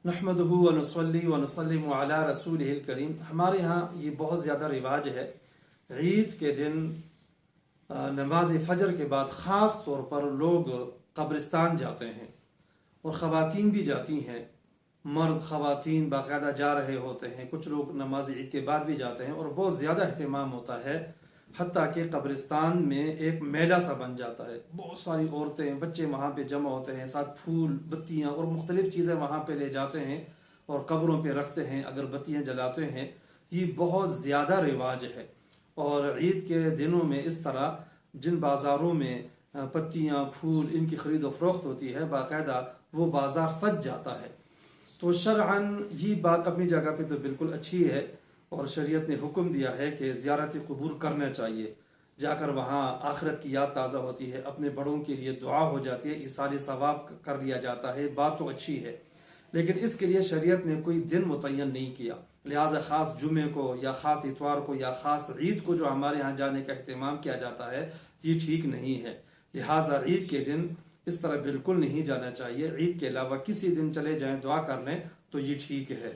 نحمدہ و نصلی و نسلم علی رسولہ الکریم۔ ہمارے ہاں یہ بہت زیادہ رواج ہے، عید کے دن نماز فجر کے بعد خاص طور پر لوگ قبرستان جاتے ہیں، اور خواتین بھی جاتی ہیں، مرد خواتین باقاعدہ جا رہے ہوتے ہیں، کچھ لوگ نماز عید کے بعد بھی جاتے ہیں، اور بہت زیادہ اہتمام ہوتا ہے، حتیٰ کہ قبرستان میں ایک میلہ سا بن جاتا ہے، بہت ساری عورتیں بچے وہاں پہ جمع ہوتے ہیں، ساتھ پھول بتیاں اور مختلف چیزیں وہاں پہ لے جاتے ہیں اور قبروں پہ رکھتے ہیں، اگر بتیاں جلاتے ہیں۔ یہ بہت زیادہ رواج ہے، اور عید کے دنوں میں اس طرح جن بازاروں میں پتیاں پھول ان کی خرید و فروخت ہوتی ہے، باقاعدہ وہ بازار سج جاتا ہے۔ تو شرعاً یہ بات اپنی جگہ پہ تو بالکل اچھی ہے، اور شریعت نے حکم دیا ہے کہ زیارت قبور کرنا چاہیے، جا کر وہاں آخرت کی یاد تازہ ہوتی ہے، اپنے بڑوں کے لیے دعا ہو جاتی ہے، ایصال ثواب کر لیا جاتا ہے، بات تو اچھی ہے، لیکن اس کے لیے شریعت نے کوئی دن متعین نہیں کیا، لہٰذا خاص جمعے کو یا خاص اتوار کو یا خاص عید کو جو ہمارے ہاں جانے کا اہتمام کیا جاتا ہے، یہ ٹھیک نہیں ہے۔ لہٰذا عید کے دن اس طرح بالکل نہیں جانا چاہیے، عید کے علاوہ کسی دن چلے جائیں، دعا کر لیں تو یہ ٹھیک ہے۔